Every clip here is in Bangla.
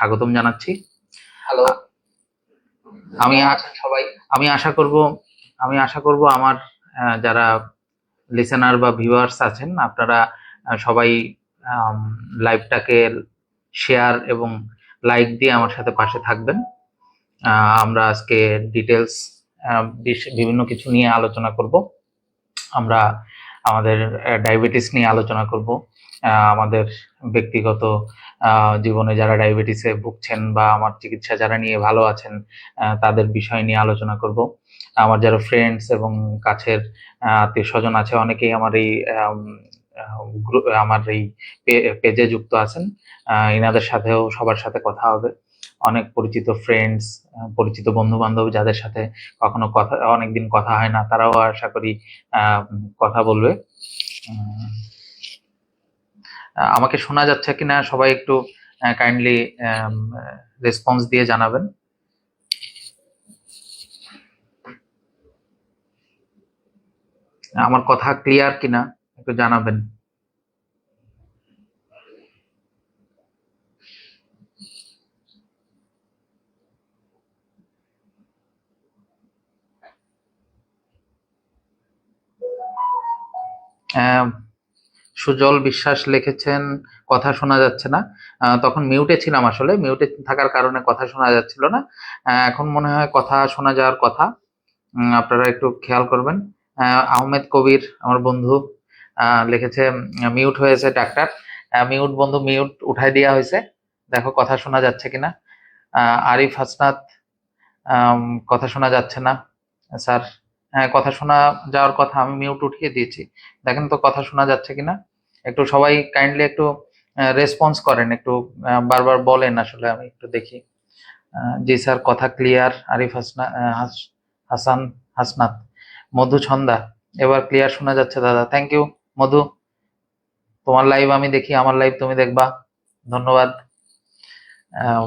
স্বাগতম জানাচ্ছি। হ্যালো, আ- আমি কেমন আ- আছেন সবাই? আমি আশা করব আমার যারা লিসেনার বা ভিউয়ার্স আছেন আপনারা সবাই লাইভটাকে শেয়ার এবং লাইক দিয়ে আমার সাথে পাশে থাকবেন। আমরা আজকে ডিটেলস বিভিন্ন কিছু নিয়ে আলোচনা করব। আমরা আমাদের ডায়াবেটিস নিয়ে আলোচনা করব। আমাদের ব্যক্তিগত জীবনে যারা ডায়াবেটিসে ভুগছেন বা আমার চিকিৎসা যারা নিয়ে ভালো আছেন তাদের বিষয় নিয়ে আলোচনা করব। আমার যারা ফ্রেন্ডস এবং কাছের আত্মীয় স্বজন আছে অনেকেই আমার এই আমার এই পেজে যুক্ত আছেন। এনাদের সাথেও সবার সাথে কথা হবে। অনেক পরিচিত ফ্রেন্ডস, পরিচিত বন্ধু বান্ধব যাদের সাথে কখনো কথা অনেকদিন কথা হয় না তারাও আশা করি কথা বলবে। উম, আমাকে শোনা যাচ্ছে কিনা সবাই একটু কাইন্ডলি রেসপন্স দিয়ে জানাবেন। আমার কথা ক্লিয়ার কিনা একটু জানাবেন। আহ, সুজল বিশ্বাস লিখেছেন কথা শোনা যাচ্ছে না। তখন মিউটে ছিলাম, আসলে মিউটে থাকার কারণে কথা শোনা যাচ্ছিল না। এখন মনে হয় কথা শোনা যাওয়ার কথা। আপনারা একটু খেয়াল করবেন। আহমেদ কবির আমার বন্ধু লিখেছে মিউট হয়েছে ডাক্তার। মিউট বন্ধু, মিউট উঠাই দেওয়া হয়েছে, দেখো কথা শোনা যাচ্ছে কিনা। আরিফ হাসনাত, আম, কথা শোনা যাচ্ছে না স্যার। হ্যাঁ, কথা শোনা যাওয়ার কথা, আমি মিউট উঠিয়ে দিয়েছি, দেখেন তো কথা শোনা যাচ্ছে কিনা। একটু সবাই কাইন্ডলি একটু রেসপন্স করেন, একটু বারবার বলেন, আসলে আমি একটু দেখি। জি স্যার, কথা ক্লিয়ার। আরিফ হাসান হাসনাত, মধু ছন্দা, এবার ক্লিয়ার শোনা যাচ্ছে দাদা, থ্যাংক ইউ। মধু, তোমার লাইভ আমি দেখি, আমার লাইভ তুমি দেখবা, ধন্যবাদ। আহ,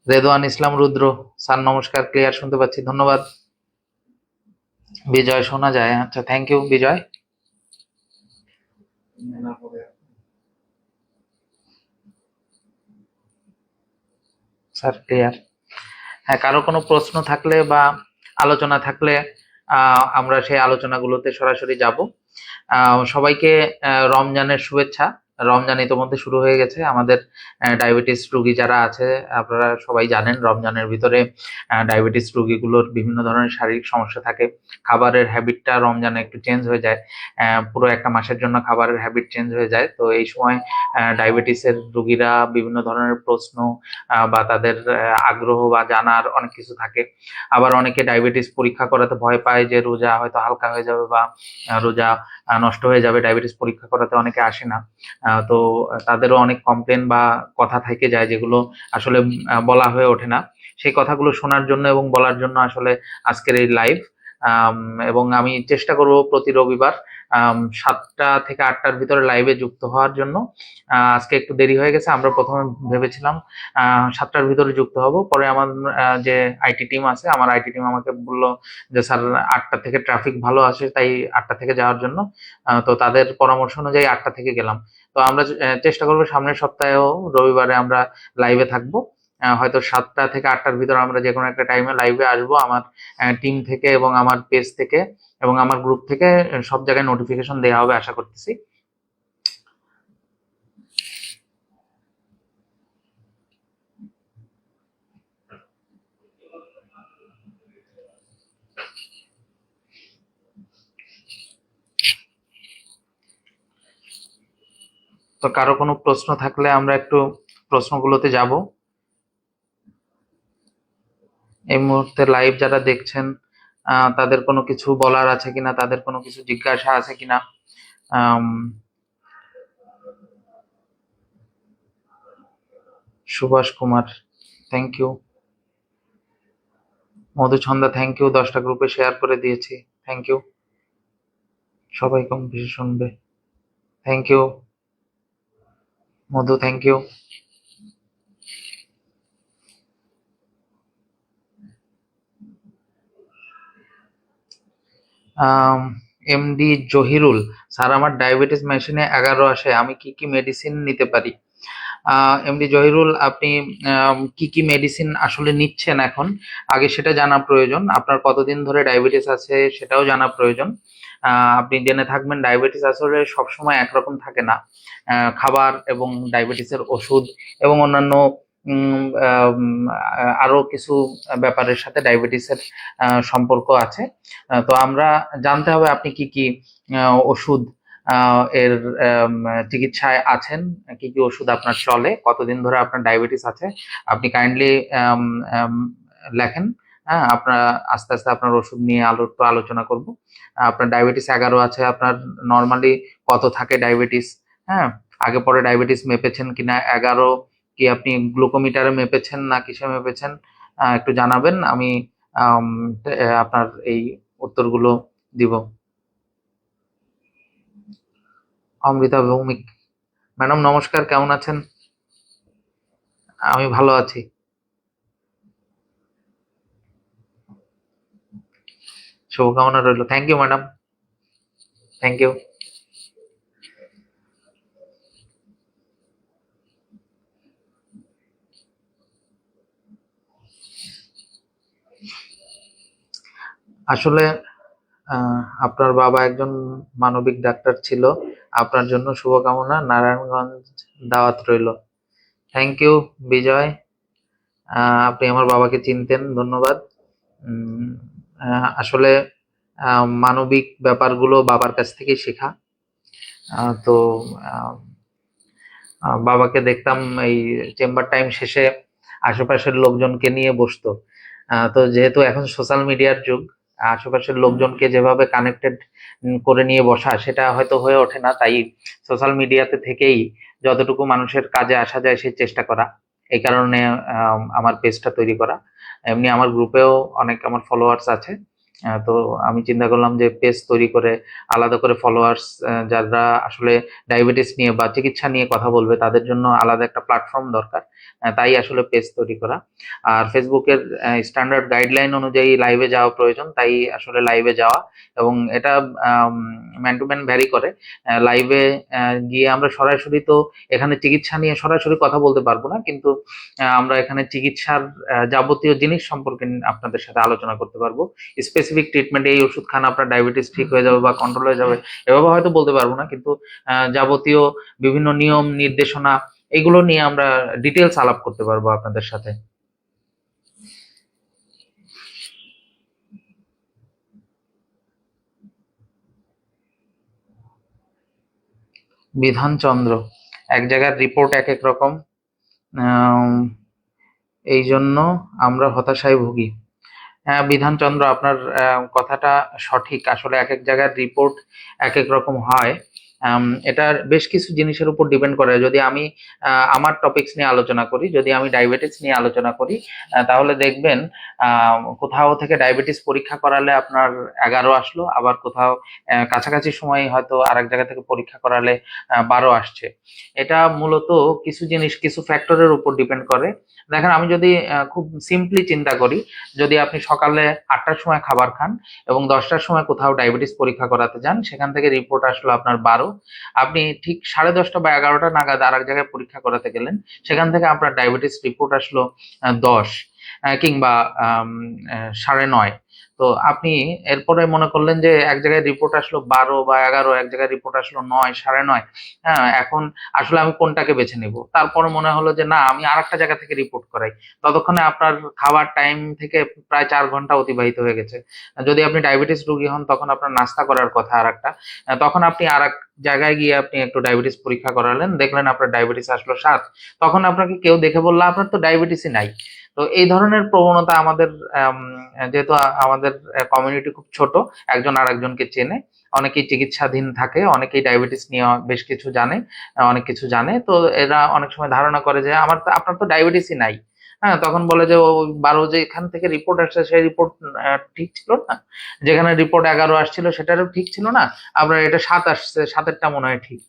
রেদওয়ান ইসলাম রুদ্র, স্যার নমস্কার, ক্লিয়ার শুনতে পাচ্ছি, ধন্যবাদ। বিজয় শোনা যায়, আচ্ছা, thank you Bijoy. Sir clear. হ্যাঁ, কারো কোনো প্রশ্ন থাকলে বা আলোচনা থাকলে আমরা সেই আলোচনাগুলোতে সরাসরি যাব। সবাইকে রমজানের শুভেচ্ছা। রমজান ইতোমধ্যে শুরু হয়ে গেছে। আমাদের ডায়াবেটিস রোগী যারা আছে আপনারা সবাই জানেন রমজানের ভিতরে ডায়াবেটিস রোগীগুলোর বিভিন্ন ধরনের শারীরিক সমস্যা থাকে। খাবারের হ্যাবিটটা রমজানে একটু চেঞ্জ হয়ে যায়। পুরো একটা মাসের জন্য খাবারের হ্যাবিট চেঞ্জ হয়ে যায়, তো এই সময় ডায়াবেটিসের রোগীরা বিভিন্ন ধরনের প্রশ্ন বা তাদের আগ্রহ বা জানার অনেক কিছু থাকে। আবার অনেকে ডায়াবেটিস পরীক্ষা করাতে ভয় পায় যে রোজা হয়তো হালকা হয়ে যাবে বা রোজা নষ্ট হয়ে যাবে, ডায়াবেটিস পরীক্ষা করাতে অনেকে আসে না। তো তাদেরও অনেক কমপ্লেন বা কথা থেকে যায় যেগুলো আসলে বলা হয়ে ওঠে না। সেই কথাগুলো শোনার জন্য এবং বলার জন্য আসলে আজকের এই লাইভ। এবং আমি চেষ্টা করব প্রতি রবিবার 7টা থেকে 8টার ভিতরে লাইভে যুক্ত হওয়ার জন্য। আজকে একটু দেরি হয়ে গেছে, আমরা প্রথমে ভেবেছিলাম 7টার ভিতরে যুক্ত হব, পরে আমার যে আইটি টিম আছে, আমার আইটি টিম আমাকে বললো যে স্যার 8টা থেকে ট্রাফিক ভালো আসে, তাই 8টা থেকে যাওয়ার জন্য। তো তাদের পরামর্শ অনুযায়ী 8টা থেকে গেলাম। তো আমরা চেষ্টা করবো সামনের সপ্তাহেও রবিবারে আমরা লাইভে থাকবো। হয়তো 7টা থেকে 8টার ভিতরে আমরা যে কোনো একটা টাইমে লাইভে আসবো। আমার টিম থেকে এবং আমার পেজ থেকে এবং আমার গ্রুপ থেকে সব জায়গায় নোটিফিকেশন দেওয়া হবে আশা করতেছি। তো কারো কোনো প্রশ্ন থাকলে আমরা একটু প্রশ্নগুলোতে যাব। এই মুহূর্তে লাইভ যারা দেখছেন তাদের কোনো কিছু বলার আছে কিনা, তাদের কোনো কিছু জিজ্ঞাসা আছে কিনা। Um, Subhash Kumar, thank you. Madhuchhanda, thank you, 10টা গ্রুপে শেয়ার করে দিয়েছি, থ্যাংক ইউ। সবাই কম বেশি শুনবে, thank you. Madhu, thank you. MD Zahirul, sir আমার ডায়াবেটিস মেশিনে 11 আসে, আমি কি কি মেডিসিন নিতে পারি? এমডি জহিরুল, আপনি কি কি মেডিসিন আসলে নিচ্ছেন এখন, আগে সেটা জানা প্রয়োজন। আপনার কতদিন ধরে ডায়াবেটিস আছে সেটাও জানা প্রয়োজন। আপনি জেনে থাকবেন ডায়াবেটিস আসলে সবসময় একরকম থাকে না। খাবার এবং ডায়াবেটিসের ওষুধ এবং অন্যান্য আরো কিছু ব্যাপারের সাথে ডায়াবেটিসের সম্পর্ক আছে। তো আমরা জানতে হবে আপনি কি কি ওষুধ এর চিকিৎসায় আছেন, কি কি ওষুধ আপনার চলে, কতদিন ধরে আপনার ডায়াবেটিস আছে। আপনি কাইন্ডলি লেখেন। হ্যাঁ, আপনার আস্তে আস্তে আপনার ওষুধ নিয়ে একটু আলোচনা করব। আপনার ডায়াবেটিস 11 আছে, আপনার নর্মালি কত থাকে ডায়াবেটিস? হ্যাঁ, আগে পরে ডায়াবেটিস মেপেছেন কিনা? 11 কি আপনি গ্লুকোমিটারে মেপেছেন না কিসে মেপেছেন? একটু জানাবেন, আমি আম, আপনার এই উত্তরগুলো দিব। অমৃতা ভৌমিক, ম্যাডাম নমস্কার, কেমন আছেন? আমি ভালো আছি। শুভকামনা রইল। Thank you madam, thank you. আসলে আপনার বাবা একজন মানবিক ডাক্তার ছিল, আপনার জন্য শুভকামনা, নারায়ণগঞ্জ দাওয়াত রইল। থ্যাংক ইউ বিজয়। আপনি আমার বাবাকে চিনতেন, ধন্যবাদ। উম, আসলে মানবিক ব্যাপারগুলো বাবার কাছ থেকেই শেখা। তো আহ, বাবাকে দেখতাম এই চেম্বার টাইম শেষে আশেপাশের লোকজনকে নিয়ে বসতো। তো যেহেতু এখন সোশ্যাল মিডিয়ার যুগ, আশেপাশের লোকজনকে যেভাবে কানেক্টেড করে নিয়ে বসা সেটা হয়তো হয়ে ওঠে না, তাই সোশ্যাল মিডিয়াতে থেকেই যতটুকু মানুষের কাজে আসা যায় সেই চেষ্টা করা। এই কারণে আমার পেজটা তৈরি করা। এমনি আমার গ্রুপেও অনেক আমার ফলোয়ার্স আছে। তো আমি চিন্তা করলাম যে পেজ তৈরি করে আলাদা করে ফলোয়ার্স, যারা আসলে ডায়াবেটিস নিয়ে বা চিকিৎসা নিয়ে কথা বলবে তাদের জন্য আলাদা একটা প্ল্যাটফর্ম দরকার। তাই আসলে পেজ তৈরি করা। আর ফেসবুকের স্ট্যান্ডার্ড গাইডলাইন অনুযায়ী লাইভে যাওয়া প্রয়োজন, তাই আসলে লাইভে যাওয়া। এবং এটা ম্যান টু ম্যান ভ্যারি করে। লাইভে গিয়ে আমরা সরাসরি তো এখানে চিকিৎসা নিয়ে সরাসরি কথা বলতে পারবো না, কিন্তু আমরা এখানে চিকিৎসার যাবতীয় জিনিস সম্পর্কে আপনাদের সাথে আলোচনা করতে পারবো। স্পেসিফিক ট্রিটমেন্ট, এই ওষুধ খান আপনার ডায়াবেটিস ঠিক হয়ে যাবে বা কন্ট্রোল হয়ে যাবে, এভাবে হয়তো বলতে পারবো না, কিন্তু যাবতীয় বিভিন্ন নিয়ম নির্দেশনা এগুলো নিয়ে আমরা ডিটেলস আলাপ করতে পারবো আপনাদের সাথে। বিধানচন্দ্র, এক জায়গার রিপোর্ট এক এক রকম। আম, এই জন্য আমরা হতাশায় ভুগি। হ্যাঁ বিধানচন্দ্র, আপনার কথাটা সঠিক। আসলে এক এক জায়গার রিপোর্ট এক এক রকম হয়। এটার বেশ কিছু জিনিসের উপর ডিপেন্ড করে। যদি আমি আমার টপিকস নিয়ে আলোচনা করি, যদি আমি ডায়াবেটিস নিয়ে আলোচনা করি, তাহলে দেখবেন কোথাও থেকে ডায়াবেটিস পরীক্ষা করালে আপনার 11 আসলো, আবার কোথাও কাছাকাছি সময় হয়তো আরেক জায়গা থেকে পরীক্ষা করালে 12 আসছে। এটা মূলত কিছু জিনিস, কিছু ফ্যাক্টরের উপর ডিপেন্ড করে। দেখেন, আমি যদি খুব সিম্পলি চিন্তা করি, যদি আপনি সকালে 8টার সময় খাবার খান এবং 10টার সময় কোথাও ডায়াবেটিস পরীক্ষা করাতে যান, সেখান থেকে রিপোর্ট আসলো আপনার 12, আপনি ঠিক 10:30 বা 11টা নাগাদ আর এক জায়গায় পরীক্ষা করাতে গেলেন, সেখান থেকে আপনার ডায়াবেটিস রিপোর্ট আসলো 10, কিংবা 9:30। তো আপনি এরপরে মনে করলেন যে এক জায়গায় রিপোর্ট আসলো 12 বা 11, এক জায়গায় রিপোর্ট আসলো 9, 9:30। হ্যাঁ, এখন আসলে আমি কোনটাকে বেছে নিব? তারপরে মনে হলো যে না, আমি আরেকটা জায়গা থেকে রিপোর্ট করাই। ততক্ষণে আপনার খাবার টাইম থেকে প্রায় 4 ঘন্টা অতিবাহিত হয়ে গেছে। যদি আপনি ডায়াবেটিস রোগী হন, তখন আপনার নাস্তা করার কথা আর একটা, তখন আপনি আর এক জায়গায় গিয়ে আপনি একটু ডায়াবেটিস পরীক্ষা করালেন, দেখলেন আপনার ডায়াবেটিস আসলো 7। তখন আপনাকে কেউ দেখে বললো আপনার তো ডায়াবেটিসই নাই। তো এই ধরনের প্রবণতা আমাদের, আম, যেহেতু আমাদের কমিউনিটি খুব ছোট, একজন আর একজনকে চেনে, অনেকেই চিকিৎসাধীন থাকে, অনেকেই ডায়াবেটিস নিয়ে বেশ কিছু জানে, অনেক কিছু জানে। তো এরা অনেক সময় ধারণা করে যে আপনার তো ডায়াবেটিসই নাই। হ্যাঁ, তখন বলে যে ওই 12 যে এখান থেকে রিপোর্ট আসছে সেই রিপোর্ট ঠিক ছিল না, যেখানে রিপোর্ট 11 আসছিল সেটারও ঠিক ছিল না, আবার এটা 7 আসছে, 7এরটা মনে হয় ঠিক।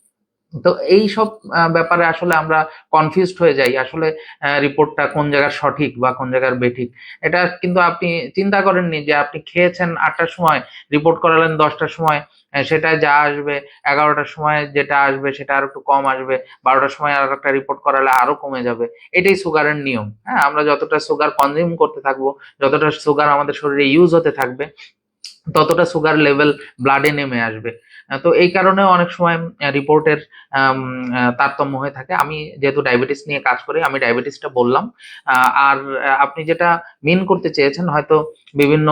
তো এই সব ব্যাপারে আসলে আমরা কনফিউজড হয়ে যাই, আসলে রিপোর্টটা কোন জায়গার সঠিক বা কোন জায়গার বেঠিক। এটা কিন্তু আপনি চিন্তা করেননি যে আপনি খেয়েছেন 8টার সময়, রিপোর্ট করালেন 10টার সময়, সেটায় যা আসবে 11টার সময় যেটা আসবে সেটা আর একটু কম আসবে, 12টার সময় আর একটা রিপোর্ট করালে আরো কমে যাবে। এটাই সুগারের নিয়ম। হ্যাঁ, আমরা যতটা সুগার কনজিউম করতে থাকবো, যতটা সুগার আমাদের শরীরে ইউজ হতে থাকবে, ততটা সুগার লেভেল ব্লাডে নেমে আসবে। তো এই কারণে অনেক সময় রিপোর্টের তারতম্য হয়ে থাকে। আমি যেহেতু ডায়াবেটিস নিয়ে কাজ করি, আমি ডায়াবেটিসটা বললাম। আর আপনি যেটা মিন করতে চেয়েছেন হয়তো বিভিন্ন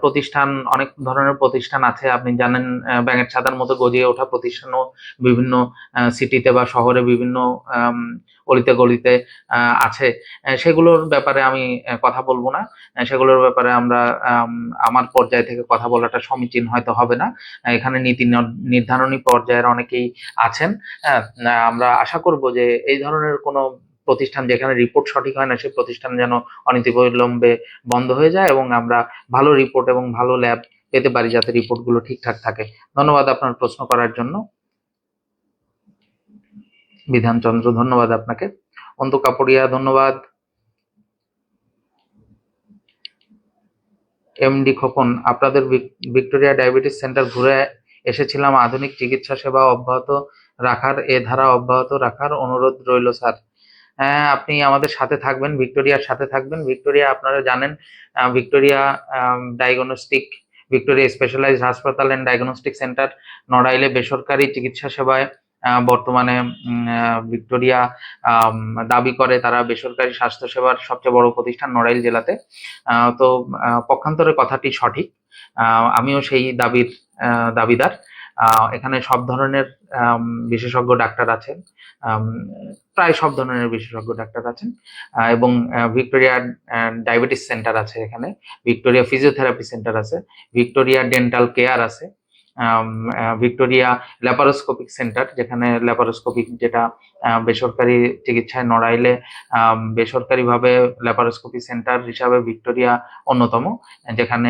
প্রতিষ্ঠান, অনেক ধরনের প্রতিষ্ঠান আছে, আপনি জানেন ব্যাঙের ছাতার মতো গজিয়ে ওঠা প্রতিষ্ঠানও বিভিন্ন সিটিতে বা শহরে বিভিন্ন অলিতে গলিতে আছে। সেগুলোর ব্যাপারে আমি কথা বলবো না। সেগুলোর ব্যাপারে আমরা আমার পর্যায় থেকে কথা বলাটা সমীচীন হয়তো হবে না। এখানে নীতি নির্ধারণী পর্যায়ের অনেকেই আছেন। হ্যাঁ, আমরা আশা করব যে এই ধরনের কোনো প্রতিষ্ঠান যেখানে রিপোর্ট সঠিক হয় না, সেই প্রতিষ্ঠান যেন অনতিবিলম্বে বন্ধ হয়ে যায় এবং আমরা ভালো রিপোর্ট এবং ভালো ল্যাব পেতে পারি, যাতে রিপোর্ট গুলো ঠিকঠাক থাকে। ধন্যবাদ আপনার প্রশ্ন করার জন্য, বিধানচন্দ্র। ধন্যবাদ আপনাকে। অন্তু কাপড়িয়া, ধন্যবাদ। এমডি খোকন, আপনাদের ভিক্টোরিয়া ডায়াবেটিস সেন্টার ঘুরে এসেছিলাম। আধুনিক চিকিৎসা সেবা অব্যাহত রাখার, এ ধারা অব্যাহত রাখার অনুরোধ রইল স্যার। হ্যাঁ, আপনি আমাদের সাথে থাকবেন, ভিক্টোরিয়ার সাথে থাকবেন। ভিক্টোরিয়া আপনারা জানেন, ভিক্টোরিয়া ডায়াগনস্টিক, ভিক্টোরিয়া স্পেশালাইজড হাসপাতাল অ্যান্ড ডায়াগনস্টিক সেন্টার নড়াইলে বেসরকারি চিকিৎসা সেবায় বর্তমানে ভিক্টোরিয়া দাবি করে তারা বেসরকারি স্বাস্থ্য সেবার সবচেয়ে বড় প্রতিষ্ঠান নড়াইল জেলাতে। তো পক্ষান্তরে কথাটি সঠিক, আমিও সেই দাবিদার। এখানে সব ধরনের বিশেষজ্ঞ ডাক্তার আছেন, আম, প্রায় সব ধরনের বিশেষজ্ঞ ডাক্তার আছেন, এবং ভিক্টোরিয়া ডায়াবেটিস সেন্টার আছে এখানে, ভিক্টোরিয়া ফিজিওথেরাপি সেন্টার আছে, ভিক্টোরিয়া ডেন্টাল কেয়ার আছে, ভিক্টোরিয়া ল্যাপারোস্কোপিক সেন্টার, যেখানে ল্যাপারোস্কোপিক যেটা বেসরকারি চিকিৎসায় নড়াইলে বেসরকারিভাবে ল্যাপারোস্কোপি সেন্টার হিসাবে ভিক্টোরিয়া অন্যতম, যেখানে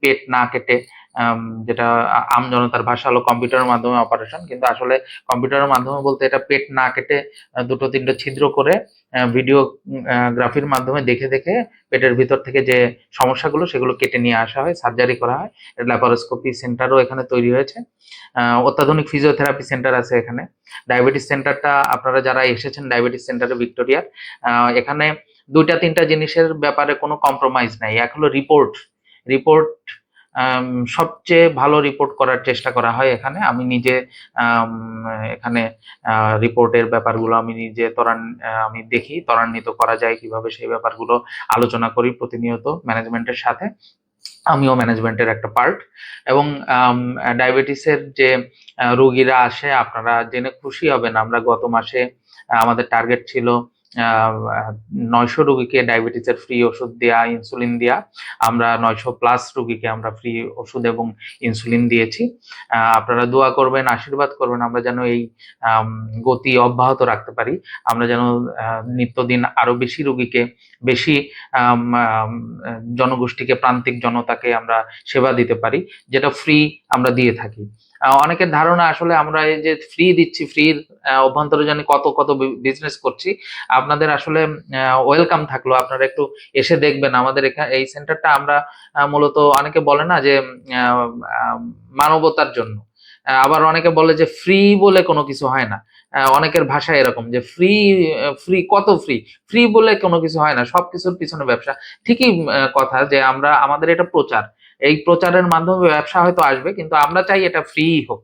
পেট না কেটে, যেটা আমজনতার ভাষা হলো কম্পিউটারের মাধ্যমে অপারেশন, কিন্তু আসলে কম্পিউটারের মাধ্যমে বলতে এটা পেট না কেটে দুটো তিনটে ছিদ্র করে ভিডিওগ্রাফির মাধ্যমে দেখে দেখে পেটের ভিতর থেকে যে সমস্যাগুলো সেগুলো কেটে নিয়ে আসা হয়, সার্জারি করা হয়। ল্যাপারোস্কোপি সেন্টারও এখানে তৈরি হয়েছে। অত্যাধুনিক ফিজিওথেরাপি সেন্টার আছে এখানে। ডায়াবেটিস সেন্টারটা আপনারা যারা এসেছেন ডায়াবেটিস সেন্টারে ভিক্টোরিয়ার, এখানে দুইটা তিনটা জিনিসের ব্যাপারে কোনো কম্প্রোমাইজ নাই। এক হলো রিপোর্ট। রিপোর্ট সবচেয়ে ভালো রিপোর্ট করার চেষ্টা করা হয় এখানে। আমি নিজে এখানে রিপোর্টের ব্যাপারগুলো আমি নিজে আমি দেখি ত্বরান্বিত করা যায় কিভাবে, সেই ব্যাপারগুলো আলোচনা করি প্রতিনিয়ত ম্যানেজমেন্টের সাথে। আমিও ম্যানেজমেন্টের একটা পার্ট। এবং ডায়াবেটিসের যে রোগীরা আসে, আপনারা জেনে খুশি হবেন, আমরা গত মাসে আমাদের টার্গেট ছিল 900 রোগীকে ডায়াবেটিসের ফ্রি ওষুধ দেওয়া, ইনসুলিন দেওয়া। আমরা 900+ রোগীকে আমরা ফ্রি ওষুধ এবং ইনসুলিন দিয়েছি। আপনারা দোয়া করবেন, আশীর্বাদ করবেন, আমরা যেন এই গতি অব্যাহত রাখতে পারি, আমরা যেন নিত্যদিন আরো বেশি রোগীকে, বেশি জনগোষ্ঠীকে, প্রান্তিক জনতাকে আমরা সেবা দিতে পারি, যেটা ফ্রি আমরা দিয়ে থাকি। অনেকের ধারণা আসলে আমরা এই যে ফ্রি দিচ্ছি, ফ্রির অভ্যন্তরে জানি কত কত বিজনেস করছি। আপনাদের আসলে ওয়েলকাম থাকলো, আপনারা একটু এসে দেখবেন আমাদের এখানে এই সেন্টারটা। আমরা মূলত অনেকে বলে না যে মানবতার জন্য, আবার অনেকে বলে যে ফ্রি বলে কোনো কিছু হয় না। অনেকের ভাষা এরকম যে ফ্রি, ফ্রি কত ফ্রি, ফ্রি বলে কোনো কিছু হয় না, সবকিছুর পিছনে ব্যবসা। ঠিকই কথা যে আমরা, আমাদের এটা প্রচার, এই প্রচারের মাধ্যমে ব্যবসা হয়তো আসবে, কিন্তু আমরা চাই এটা ফ্রি হোক।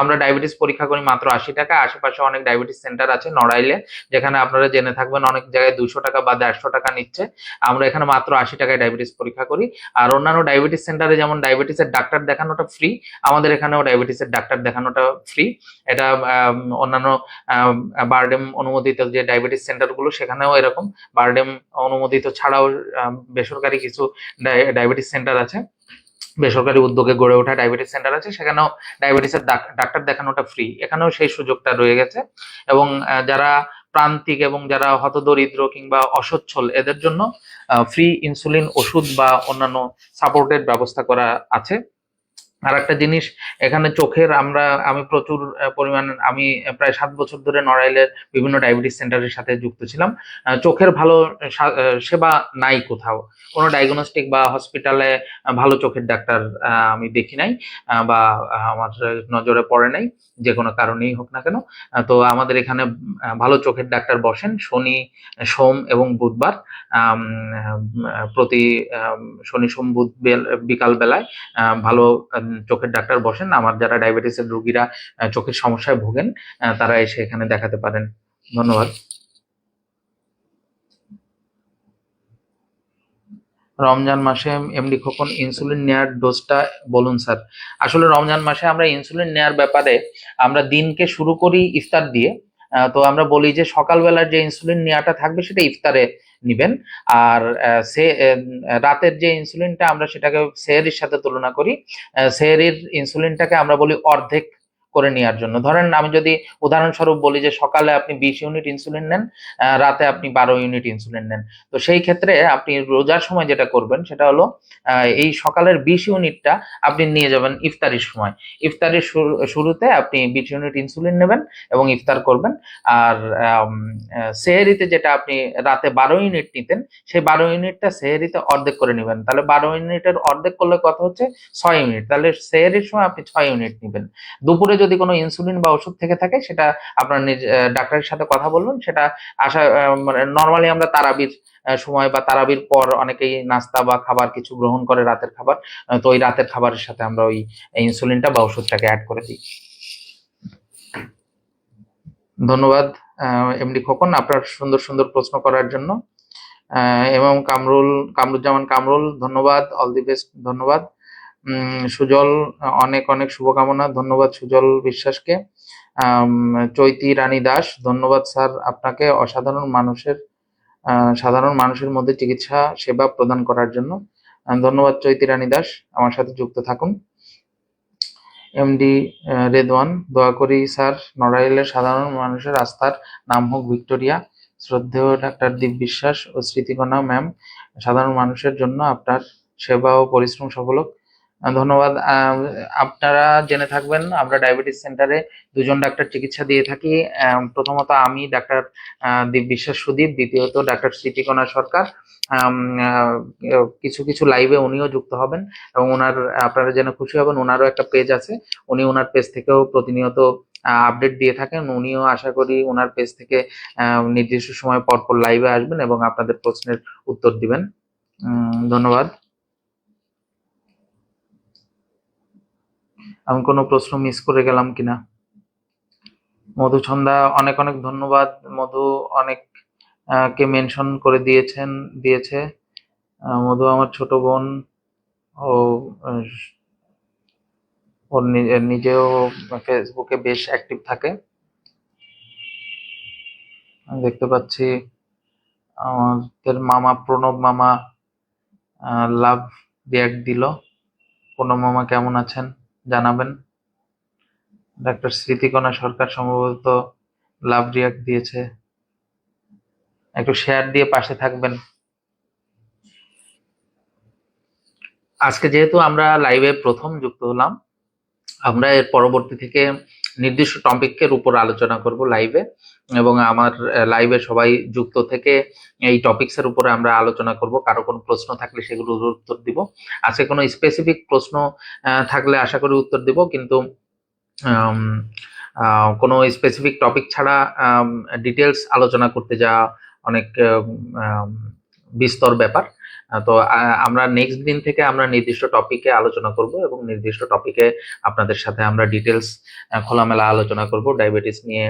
আমরা ডায়াবেটিস পরীক্ষা করি মাত্র 80 টাকা। আশেপাশে অনেক ডায়াবেটিস সেন্টার আছে নড়াইলে, যেখানে আপনারা জেনে থাকবেন অনেক জায়গায় 200 টাকা বা 150 টাকা নিচ্ছে। আমরা এখানে মাত্র 80 টাকায় ডায়াবেটিস পরীক্ষা করি। আর অন্যান্য ডায়াবেটিস সেন্টারে যেমন ডায়াবেটিসের ডাক্তার দেখানোটা ফ্রি, আমাদের এখানেও ডায়াবেটিসের ডাক্তার দেখানোটা ফ্রি। এটা অন্যান্য বারডেম অনুমোদিত যে ডায়াবেটিস সেন্টারগুলো, সেখানেও এরকম। বারডেম অনুমোদিত ছাড়াও বেসরকারি কিছু ডায়াবেটিস সেন্টার আছে, বেসরকারি উদ্যোগে গড়ে ওঠা ডায়াবেটিস সেন্টার আছে, সেখানেও ডায়াবেটিসের ডাক্তার দেখানোটা ফ্রি। এখানেও সেই সুযোগটা রয়ে গেছে। এবং যারা প্রান্তিক এবং যারা হতদরিদ্র কিংবা অসচ্ছল, এদের জন্য ফ্রি ইনসুলিন ওষুধ বা অন্যান্য সাপোর্টের ব্যবস্থা করা আছে। আর একটা জিনিস, এখানে চোখের আমি প্রচুর পরিমাণ, আমি প্রায় 7 বছর ধরে নড়াইলের বিভিন্ন ডায়াবেটিস সেন্টারের সাথে যুক্ত ছিলাম। চোখের ভালো সেবা নাই কোথাও, কোনো ডায়াগনস্টিক বা হসপিটালে ভালো চোখের ডাক্তার আমি দেখি নাই, বা আমার নজরে পড়ে নাই, যে কোনো কারণেই হোক না কেন। তো আমাদের এখানে ভালো চোখের ডাক্তার বসেন শনি, সোম এবং বুধবার। আম, প্রতি শনি সোম বুধ বিকাল বেলায় ভালো চোখের ডাক্তার বসেন। আমার যারা ডায়াবেটিসের রোগীরা চোখের সমস্যায় ভোগেন, তারা এসে এখানে দেখাতে পারেন। ধন্যবাদ। রমজান মাসে এমডি খোকন ইনসুলিন নেয়ার ডোজটা বলুন স্যার। আসলে রমজান মাসে আমরা ইনসুলিন নেয়ার ব্যাপারে আমরা দিনকে শুরু করি ইফতার দিয়ে। তো আমরা বলি যে সকালবেলার যে ইনসুলিন নেওয়াটা থাকবে সেটা ইফতারে নিবেন। আর রাতের যে ইনসুলিনটা আমরা সেটাকে সেহরির সাথে তুলনা করি। সেহরির ইনসুলিনটাকে আমরা বলি অর্ধেক করে নেওয়ার জন্য। ধরেন আমি যদি উদাহরণস্বরূপ বলি যে সকালে আপনি 20 ইউনিট ইনসুলিন নেন, রাতে আপনি 12 ইউনিট ইনসুলিন নেন। তো সেই ক্ষেত্রে আপনি রোজার সময় যেটা করবেন সেটা হলো এই সকালের 20 ইউনিটটা আপনি নিয়ে যাবেন ইফতারির সময়। ইফতারির শুরুতে আপনি 20 ইউনিট ইনসুলিন নেবেন এবং ইফতার করবেন। আর সেহরিতে যেটা আপনি রাতে 12 ইউনিট নিতেন, সেই 12 ইউনিটটা সেহরিতে অর্ধেক করে নেবেন। তাহলে 12 ইউনিটের অর্ধেক করলে কত হচ্ছে? 6 ইউনিট। তাহলে সেহরির সময় আপনি 6 ইউনিট নেবেন। দুপুরে যদি কোনো ইনসুলিন বা ওষুধ থেকে থাকে সেটা আপনার নিজ ডাক্তারের সাথে কথা বলবেন। সেটা মানে নর্মালি আমরা তারাবির সময় বা তারাবির পর অনেকেই নাস্তা বা খাবার কিছু গ্রহণ করে, রাতের খাবার। তো ওই রাতের খাবারের সাথে আমরা ওই ইনসুলিনটা বা ওষুধটাকে অ্যাড করে দিই। ধন্যবাদ এমডি খোকন আপনার সুন্দর সুন্দর প্রশ্ন করার জন্য। এবং কামরুজ্জামান কামরুল, ধন্যবাদ, অল দি বেস্ট, ধন্যবাদ। সুজল, অনেক অনেক শুভকামনা, ধন্যবাদ সুজল বিশ্বাসকে। চৈতি রানী দাস, ধন্যবাদ স্যার আপনাকে সাধারণ মানুষের মধ্যে চিকিৎসা সেবা প্রদান করার জন্য। ধন্যবাদ চৈতি রানী দাস, আমার সাথে যুক্ত থাকুন। এমডি রেদওয়ান, দোয়া করি স্যার নড়াইলের সাধারণ মানুষের আস্থার নাম হোক ভিক্টোরিয়া। শ্রদ্ধেয় ডাক্তার দীপ বিশ্বাস ও স্মৃতিকণা ম্যাম, সাধারণ মানুষের জন্য আপনার সেবা ও পরিশ্রম সফল হোক। ধন্যবাদ। আপনারা জেনে থাকবেন আমরা ডায়াবেটিস সেন্টারে দুজন ডাক্তার চিকিৎসা দিয়ে থাকি। প্রথমত আমি ডাক্তার দীপ বিশ্বাস সুদীপ, দ্বিতীয়ত ডাক্তার স্মৃতিকণা সরকার। কিছু কিছু লাইভে উনিও যুক্ত হবেন এবং আপনারা জেনে খুশি হবেন, ওনারও একটা পেজ আছে। উনি ওনার পেজ থেকেও প্রতিনিয়ত আপডেট দিয়ে থাকেন। উনিও আশা করি ওনার পেজ থেকে নির্দিষ্ট সময় পর পর লাইভে আসবেন এবং আপনাদের প্রশ্নের উত্তর দিবেন। ধন্যবাদ। আমি কোনো প্রশ্ন মিস করে গেলাম কিনা? মধুছন্দা, অনেক অনেক ধন্যবাদ। মধু অনেক কে মেনশন করে দিয়েছে। মধু আমার ছোট বোন, ও ওর নিজেও ফেসবুকে বেশ অ্যাক্টিভ থাকে। আমি দেখতে পাচ্ছি আমাদের মামা প্রণব মামা লাভ রিয়াক্ট দিল। প্রণব মামা কেমন আছেন জানাবেন। ডাক্তার স্মৃতিকণা সরকার সম্ভবত লাভ রিয়াক্ট দিয়েছে, একটু শেয়ার দিয়ে পাশে থাকবেন। আজকে যেহেতু আমরা লাইভে প্রথম যুক্ত হলাম, আমরা এর পরবর্তী থেকে নির্দিষ্ট টপিকের উপর আলোচনা করব লাইভে, এবং আমার লাইভে সবাই যুক্ত থেকে এই টপিকসের উপরে আমরা আলোচনা করব। কারো কোনো প্রশ্ন থাকলে সেগুলোর উত্তর দিব। আজকে কোনো স্পেসিফিক প্রশ্ন থাকলে আশা করি উত্তর দিব, কিন্তু কোনো স্পেসিফিক টপিক ছাড়া ডিটেলস আলোচনা করতে যাওয়া অনেক বিস্তর ব্যাপার। তো আমরা নেক্সট দিন থেকে আমরা নির্দিষ্ট টপিকে আলোচনা করব এবং নির্দিষ্ট টপিকে আপনাদের সাথে আমরা ডিটেলস খোলামেলা আলোচনা করব। ডায়াবেটিস নিয়ে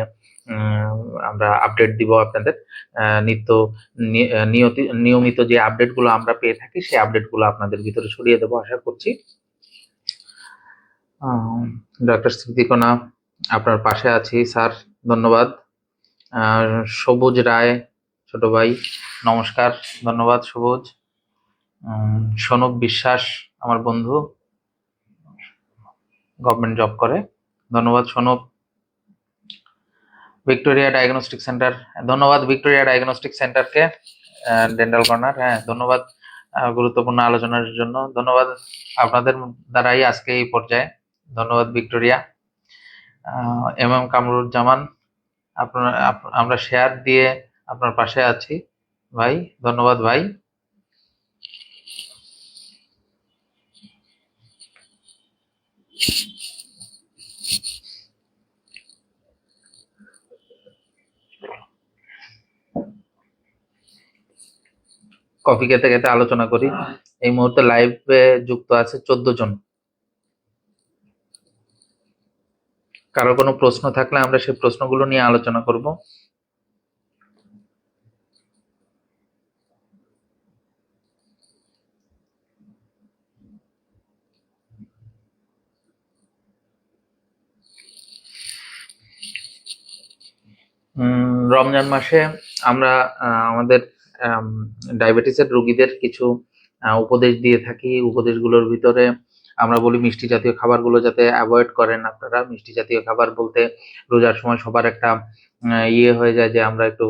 আমরা আপডেট দিব আপনাদের। নিয়মিত যে আপডেটগুলো আমরা পেয়ে থাকি সেই আপডেটগুলো আপনাদের ভিতরে ছড়িয়ে দেবো আশা করছি। ডক্টর স্মৃতিকণা, আপনার পাশে আছি স্যার, ধন্যবাদ। সবুজ রায়, ছোট ভাই, নমস্কার, ধন্যবাদ সবুজ। সনব বিশ্বাস, আমার বন্ধু, গভর্নমেন্ট জব করে, ধন্যবাদ সনব। ভিক্টোরিয়া ডায়াগনস্টিক সেন্টার, ধন্যবাদ ভিক্টোরিয়া ডায়াগনস্টিক সেন্টারকে, ডেন্টাল কর্নার, হ্যাঁ ধন্যবাদ গুরুত্বপূর্ণ আলোচনার জন্য। ধন্যবাদ আপনাদের দ্বারাই আজকে এই পর্যায়ে। ধন্যবাদ ভিক্টোরিয়া, এম এম কামরুজ্জামান। আপনার আমরা শেয়ার দিয়ে আপনার পাশে আছি ভাই। ধন্যবাদ ভাই। কফি খেতে খেতে আলোচনা করি। এই মুহূর্তে লাইভে যুক্ত আছে 14 জন। কারো কোনো প্রশ্ন থাকলে আমরা সেই প্রশ্নগুলো নিয়ে আলোচনা করব। রমজান মাসে আমরা আমাদের ডায়াবেটিসের রোগীদের কিছু উপদেশ দিয়ে থাকি। উপদেশগুলোর ভিতরে আমরা বলি মিষ্টি জাতীয় খাবারগুলো যাতে অ্যাভয়েড করেন আপনারা। মিষ্টি জাতীয় খাবার বলতে রোজার সময় সবার একটা ইয়ে হয়ে যায় যে আমরা একটু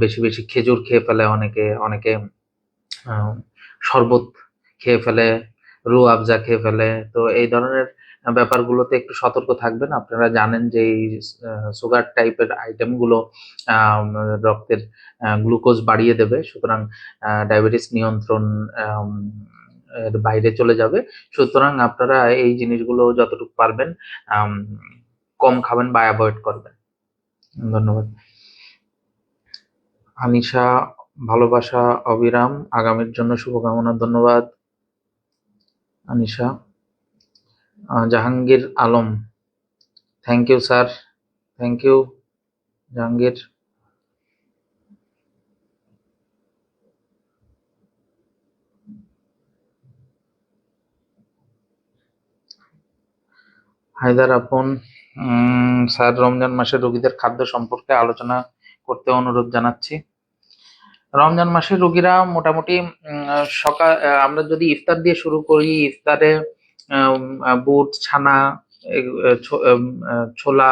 বেশি বেশি খেজুর খেয়ে ফেলে, অনেকে অনেকে শরবত খেয়ে ফেলে, রুহ আফজা খেয়ে ফেলে। তো এই ধরনের ব্যাপারগুলোতে একটু সতর্ক থাকবেন। আপনারা জানেন যে এই সুগার টাইপের আইটেমগুলো রক্তের গ্লুকোজ বাড়িয়ে দেবে, সুতরাং ডায়াবেটিস নিয়ন্ত্রণ এর বাইরে চলে যাবে। সুতরাং আপনারা এই জিনিসগুলো যতটুকু পারবেন কম খাবেন বা অ্যাভয়েড করবেন। ধন্যবাদ। আনিশা, ভালোবাসা অবিরাম, আগামীর জন্য শুভকামনা। ধন্যবাদ Anisha. Jahangir Alam, thank you sir, thank you Jahangir. Haider Apon, sir Ramzan মাসে রোগীদের খাদ্য সম্পর্কে আলোচনা করতে অনুরোধ জানাচ্ছি। রমজান মাসের রোগীরা মোটামুটি সকাল আমরা যদি ইফতার দিয়ে শুরু করি, ইফতারে বুট, ছানা, ছোলা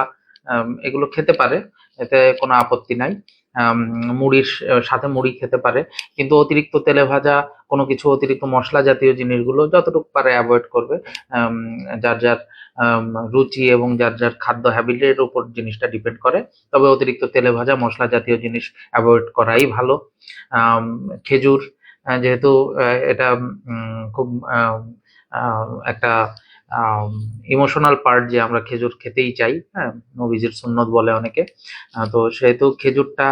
এগুলো খেতে পারে, এতে কোনো আপত্তি নাই। মুড়ির সাথে মুড়ি খেতে পারে, কিন্তু অতিরিক্ত তেলে ভাজা কোনো কিছু, অতিরিক্ত মশলা জাতীয় জিনিসগুলো যতটুকু পারে অ্যাভয়েড করবে। যার যার রুচি এবং যার যার খাদ্য হ্যাবিটের উপর জিনিসটা ডিপেন্ড করে। তবে অতিরিক্ত তেলে ভাজা মশলা জাতীয় জিনিস অ্যাভয়েড করাই ভালো। খেজুর, যেহেতু এটা খুব একটা ইমোশনাল পার্ট যে আমরা খেজুর খেতেই চাই, হ্যাঁ, নবীজির সুন্নত বলে অনেকে। তো সেহেতু খেজুরটা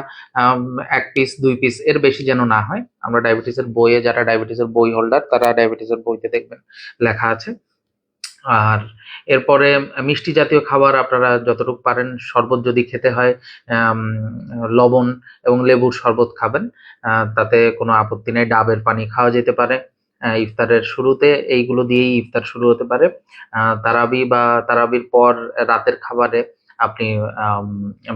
1 পিস 2 পিস এর বেশি যেন না হয়। আমরা ডায়াবেটিসের বইয়ে, যারা ডায়াবেটিসের বই হোল্ডার তারা ডায়াবেটিসের বইতে দেখবেন লেখা আছে। আর এরপরে মিষ্টি জাতীয় খাবার আপনারা যতটুকু পারেন, শরবত যদি খেতে হয় লবণ এবং লেবুর শরবত খাবেন, তাতে কোনো আপত্তি নেই। ডাবের পানি খাওয়া যেতে পারে। ইফতারের শুরুতে এইগুলো দিয়েই ইফতার শুরু হতে পারে। তারাবি বা তারাবির পর রাতের খাবারে আপনি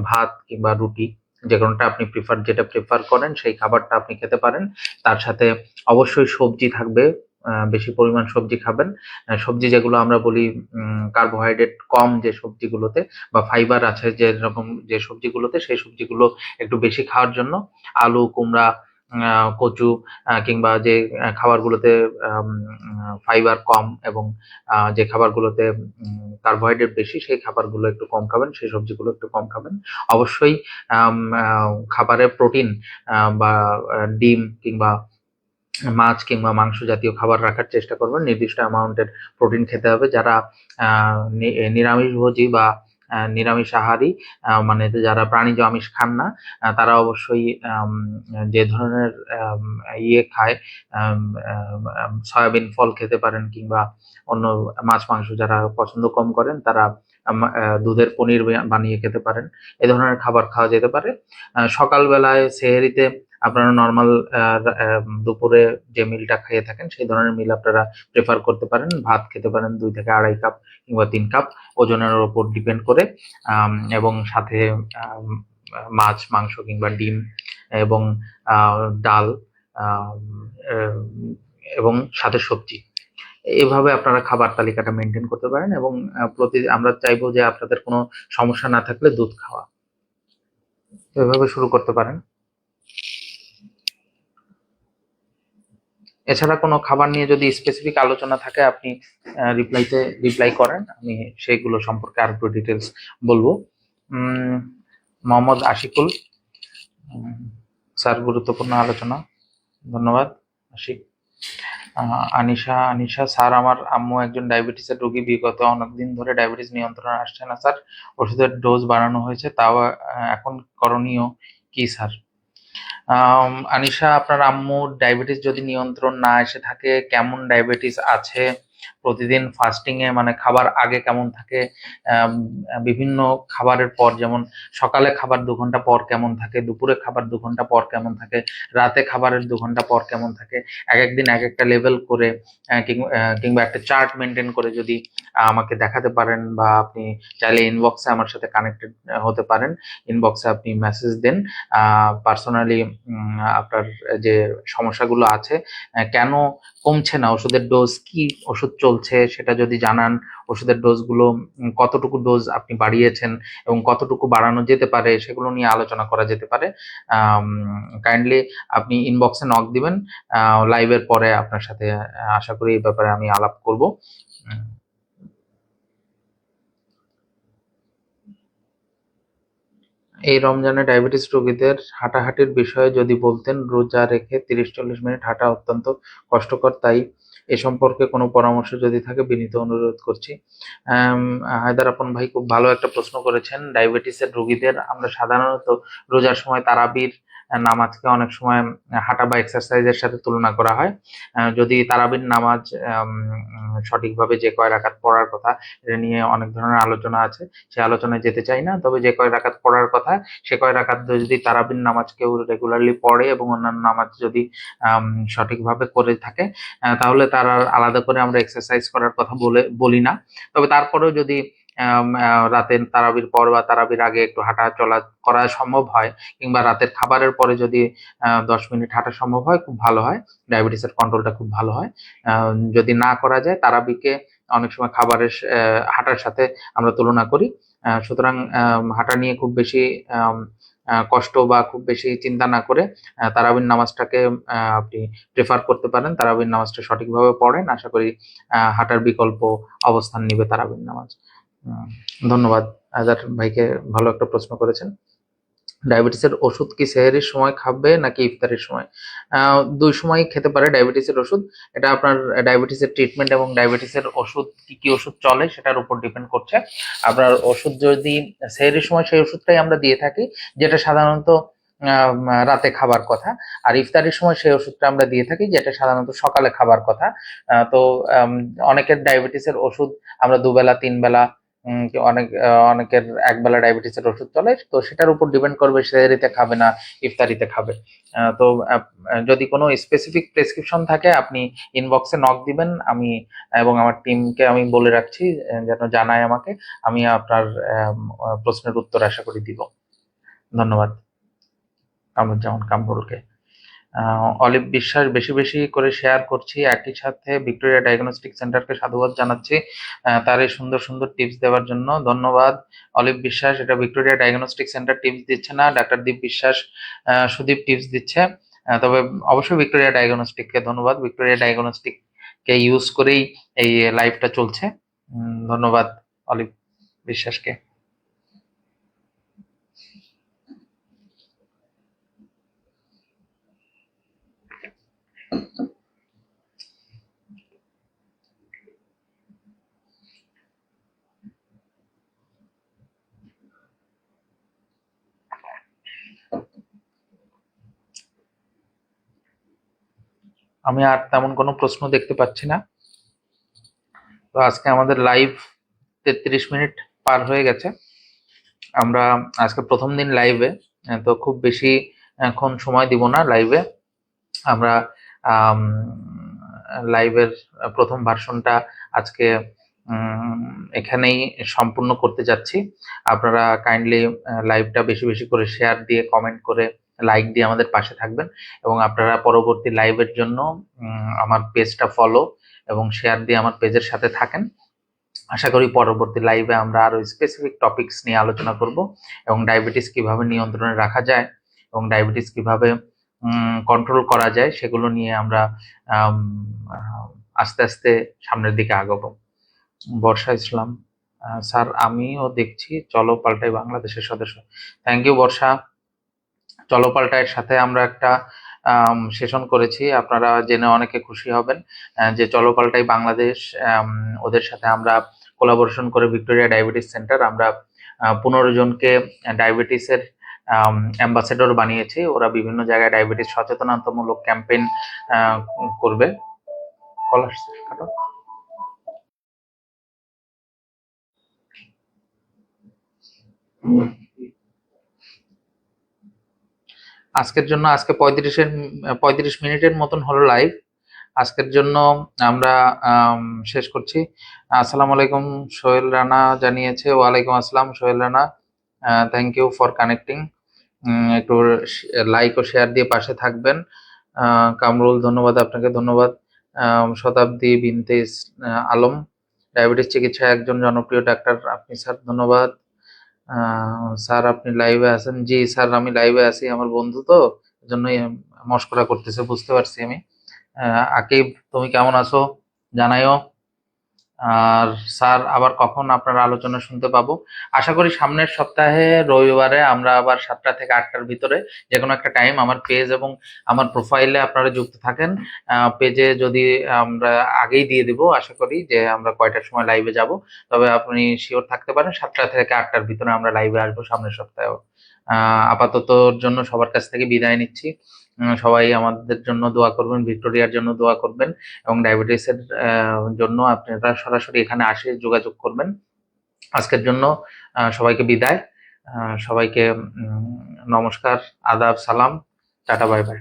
ভাত কিংবা রুটি, যে কোনোটা আপনি যেটা প্রেফার করেন সেই খাবারটা আপনি খেতে পারেন। তার সাথে অবশ্যই সবজি থাকবে, বেশি পরিমাণ সবজি খাবেন। সবজি যেগুলো আমরা বলি কার্বোহাইড্রেট কম যে সবজিগুলোতে, বা ফাইবার আছে যেরকম যে সবজিগুলোতে, সেই সবজিগুলো একটু বেশি খাওয়ার জন্য। আলু, কুমড়া, কচু কিংবা যে খাবারগুলোতে ফাইবার কম এবং যে খাবারগুলোতে কার্বোহাইড্রেট বেশি, সেই খাবারগুলো একটু কম খাবেন, সেই সবজিগুলো একটু কম খাবেন। অবশ্যই খাবারে প্রোটিন বা ডিম কিংবা মাছ কিংবা মাংস জাতীয় খাবার রাখার চেষ্টা করবেন। নির্দিষ্ট অ্যামাউন্টের প্রোটিন খেতে হবে। যারা নিরামিষভোজী বা নিরামিষ আহারী, মানে যারা প্রাণীজ আমিষ খান না, তারা অবশ্যই যে ধরনের ইয়ে খায়, সয়াবিন ফল খেতে পারেন, কিংবা অন্য মাছ মাংস যারা পছন্দ কম করেন তারা দুধের পনির বানিয়ে খেতে পারেন। এ ধরনের খাবার খাওয়া যেতে পারে। সকালবেলায় সেহরিতে আপনারা নর্মাল দুপুরে যে মিলটা খেয়ে থাকেন সেই ধরনের মিল আপনারা প্রেফার করতে পারেন। ভাত খেতে পারেন 2 থেকে 2.5 কাপ কিংবা 3 কাপ, ওজনের উপর ডিপেন্ড করে। এবং সাথে মাছ, মাংস কিংবা ডিম এবং ডাল এবং সাথে সবজি। এভাবে আপনারা খাবার তালিকাটা মেনটেন করতে পারেন। এবং আমরা চাইবো যে আপনাদের কোনো সমস্যা না থাকলে দুধ খাওয়া। এভাবে শুরু করতে পারেন। এছাড়া কোনো খাবার নিয়ে যদি স্পেসিফিক আলোচনা থাকে আপনি রিপ্লাই করেন, আমি সেইগুলো সম্পর্কে আর একটু ডিটেলস বলবো। মোহাম্মদ আশিকুল, স্যার গুরুত্বপূর্ণ আলোচনা, ধন্যবাদ আশিক। আনিশা স্যার, আমার আম্মু একজন ডায়াবেটিসের রোগী, বিগত অনেকদিন ধরে ডায়াবেটিস নিয়ন্ত্রণে আসছে না স্যার, ওষুধের ডোজ বাড়ানো হয়েছে, তাও এখন করণীয় কি স্যার? আনিশা, আপনার আম্মুর ডায়াবেটিস যদি নিয়ন্ত্রণ না এসে থাকে, কেমন ডায়াবেটিস আছে, প্রতিদিন ফাস্টিং এ মানে খাবার আগে কেমন থাকে, বিভিন্ন খাবারের পর, যেমন সকালে খাবার 2 ঘন্টা পর কেমন থাকে, দুপুরে খাবার 2 ঘন্টা পর কেমন থাকে, রাতে খাবারের 2 ঘন্টা পর কেমন থাকে, এক একদিন এক একটা লেভেল করে কিংবা একটা চার্ট মেনটেন করে যদি আমাকে দেখাতে পারেন, বা আপনি চাইলে ইনবক্সে আমার সাথে কানেক্টেড হতে পারেন, ইনবক্সে আপনি মেসেজ দেন পার্সোনালি, আপনার যে সমস্যাগুলো আছে, কেন কমছে না, ওষুধের ডোজ কি, ওষুধ চলছে সেটা যদি জানান, ওষুধের ডোজগুলো কতটুকু ডোজ আপনি বাড়িয়েছেন এবং কতটুকু বাড়ানো যেতে পারে, সেগুলো নিয়ে আলোচনা করা যেতে পারে। কাইন্ডলি আপনি ইনবক্সে নক দিবেন, লাইভের পরে আপনার সাথে আশা করি এই ব্যাপারে আমি আলাপ করব। এই রমজানে ডায়াবেটিস রোগীদের হাঁটাহাঁটির বিষয়ে যদি বলতেন, রোজা রেখে 30-40 মিনিট হাঁটা অত্যন্ত কষ্টকর, তাই এ সম্পর্কে কোনো পরামর্শ যদি থাকে বিনীত অনুরোধ করছি। হায়দার আপন ভাই খুব ভালো একটা প্রশ্ন করেছেন। ডায়াবেটিসের রোগীদের আমরা সাধারণত রোজার সময় তারাবির নামাজকে অনেক সময় হাঁটা বা এক্সারসাইজের সাথে তুলনা করা হয়। যদি তারাবির নামাজ সঠিকভাবে যে কয় রাকাত পড়ার কথা, এটা নিয়ে অনেক ধরনের আলোচনা আছে, সে আলোচনায় যেতে চাই না, তবে যে কয় রাকাত পড়ার কথা সে কয় রাকাত যদি তারাবির নামাজ কেউ রেগুলারলি পড়ে এবং অন্যান্য নামাজ যদি সঠিকভাবে করে থাকে, তাহলে তার আর আলাদা করে আমরা এক্সারসাইজ করার কথা বলি না। তবে তারপরেও যদি রাতের তারাবির পর বা তারাবির আগে একটু হাঁটা চলা করা সম্ভব হয়, কিংবা রাতের খাবারের পরে যদি 10 মিনিট হাঁটা সম্ভব হয়, খুব ভালো হয়, ডায়াবেটিসের কন্ট্রোলটা খুব ভালো হয়। যদি না করা যায়, তারাবিকে অনেক সময় খাবারের হাঁটার সাথে আমরা তুলনা করি। সুতরাং হাঁটা নিয়ে খুব বেশি কষ্ট বা খুব বেশি চিন্তা না করে তারাবির নামাজটাকে আপনি প্রেফার করতে পারেন। তারাবির নামাজটা সঠিকভাবে পড়েন, আশা করি হাঁটার বিকল্প অবস্থান নিবে তারাবির নামাজ। ধন্যবাদ আজার ভাইকে, ভালো একটা প্রশ্ন করেছেন। ডায়াবেটিসের ওষুধ কি সেহরির সময় খাবে নাকি ইফতারের সময়? 2 সময় খেতে পারে ডায়াবেটিসের ওষুধ। এটা আপনার ডায়াবেটিসের ট্রিটমেন্ট এবং ডায়াবেটিসের ওষুধ কি ওষুধ চলে সেটার উপর ডিপেন্ড করছে। আপনার ওষুধ যদি সেহরির সময়, সেই ওষুধটাই আমরা দিয়ে থাকি, যেটা সাধারণত রাতে খাবার কথা, আর ইফতারের সময় সেই ওষুধটা আমরা দিয়ে থাকি, যেটা সাধারণত সকালে খাবার কথা। তো অনেকের ডায়াবেটিসের ওষুধ আমরা 2 বেলা 3 বেলা, অনেকের একবেলা ডায়াবেটিসের ওষুধ চলে, তো সেটার উপর ডিপেন্ড করবে সেহরিতে খাবে না ইফতারিতে খাবে। তো যদি কোনো স্পেসিফিক প্রেসক্রিপশন থাকে আপনি ইনবক্সে নক দিবেন, আমি এবং আমার টিমকে আমি বলে রাখছি যেন জানায় আমাকে, আমি আপনার প্রশ্নের উত্তর আশা করি দিব। ধন্যবাদ কামরুজ্জামান কামরুলকে। অলিভ বিশ্বাস, বেশি বেশি করে শেয়ার করছি, একই সাথে ভিক্টোরিয়া ডায়াগনস্টিক সেন্টারকে সাধুবাদ জানাচ্ছি তার এই সুন্দর সুন্দর টিপস দেওয়ার জন্য। ধন্যবাদ অলিভ বিশ্বাস। এটা ভিক্টোরিয়া ডায়াগনস্টিক সেন্টার টিপস দিচ্ছে না, ডাক্তার দীপ বিশ্বাস, সুদীপ টিপস দিচ্ছে। তবে অবশ্যই ভিক্টোরিয়া ডায়াগনস্টিককে ধন্যবাদ, ভিক্টোরিয়া ডায়াগনস্টিক কে ইউজ করেই এই লাইভটা চলছে। ধন্যবাদ অলিভ বিশ্বাসকে। আমি আর তেমন কোনো প্রশ্ন দেখতে পাচ্ছি না। তো আজকে আমাদের লাইভ 33 মিনিট পার হয়ে গেছে। আমরা আজকে প্রথম দিন লাইভে, তো খুব বেশি এখন সময় দিব না লাইভে। আমরা লাইভের প্রথম ভার্সনটা আজকে এখানেই সম্পূর্ণ করতে যাচ্ছি। আপনারা কাইন্ডলি লাইভটা বেশি বেশি করে শেয়ার দিয়ে, কমেন্ট করে, লাইক দিয়ে আমাদের পাশে থাকবেন, এবং আপনারা পরবর্তী লাইভের জন্য আমার পেজটা ফলো এবং শেয়ার দিয়ে আমার পেজের সাথে থাকেন। আশা করি পরবর্তী লাইভে আমরা আরো স্পেসিফিক টপিকস নিয়ে আলোচনা করব, এবং ডায়াবেটিস কিভাবে নিয়ন্ত্রণে রাখা যায় এবং ডায়াবেটিস কিভাবে কন্ট্রোল করা যায় সেগুলো নিয়ে আমরা আম, আহ, আস্তে আস্তে সামনের দিকে আগাবো। বর্ষা ইসলাম, স্যার আমিও দেখছি চলো পাল্টাই বাংলাদেশের সদস্য। থ্যাংক ইউ বর্ষা। চলো পাল্টাইয়ের সাথে আমরা একটা সেশন করেছি, আপনারা জেনে অনেকে খুশি হবেন যে চলো পাল্টাই বাংলাদেশ, আম, ওদের সাথে আমরা কোলাবোরেশন করে ভিক্টোরিয়া ডায়াবেটিস সেন্টার আমরা 15 জনকে ডায়াবেটিসের অ্যাম্বাসেডর বানিয়েছি। ওরা বিভিন্ন জায়গায় ডায়াবেটিস সচেতনতামূলক ক্যাম্পেইন করবে। কলার কাটো। আজকের জন্য আজকে 35 মিনিটের মতন হলো লাইভ। আজকের জন্য আমরা শেষ করছি। আসসালামু আলাইকুম সোহেল রানা জানিয়েছে। ওয়ালাইকুম আসসালাম Sohel Rana, thank you for connecting. একটু লাইক ও শেয়ার দিয়ে পাশে থাকবেন। কামরুল ধন্যবাদ, আপনাকে ধন্যবাদ। শতাব্দী বিনতে আলম, ডায়াবেটিস চিকিৎসা একজন জনপ্রিয় ডাক্তার আপনি স্যার, ধন্যবাদ। স্যার আপনি লাইভে আছেন? জি স্যার আমি লাইভে আছি, আমার বন্ধু তো এজন্যই মস্করা করতেছে, বুঝতে পারছি আমি। আকিব তুমি কেমন আছো জানাইও। আর স্যার আবার কখন আপনার আলোচনা শুনতে পাবো? আশা করি সামনের সপ্তাহে রবিবারে আমরা আবার 7টা থেকে 8টার ভিতরে যে কোনো একটা টাইম আমার পেজ এবং আমার প্রোফাইলে আপনারা যুক্ত থাকেন। পেজে যদি আমরা আগেই দিয়ে দিব, আশা করি যে আমরা কয়টার সময় লাইভে যাব, তবে আপনি শিওর থাকতে পারেন 7টা থেকে 8টার ভিতরে আমরা লাইভে আসবো সামনের সপ্তাহেও। আপাততর জন্য সবার কাছ থেকে বিদায় নিচ্ছি। সবাই আমাদের জন্য দোয়া করবেন, ভিক্টোরিয়ার জন্য দোয়া করবেন, এবং ডায়াবেটিসের জন্য আপনারা সরাসরি এখানে আসে যোগাযোগ করবেন। আজকের জন্য সবাইকে বিদায়। সবাইকে নমস্কার, আদাব, সালাম, টাটা, বাই বাই।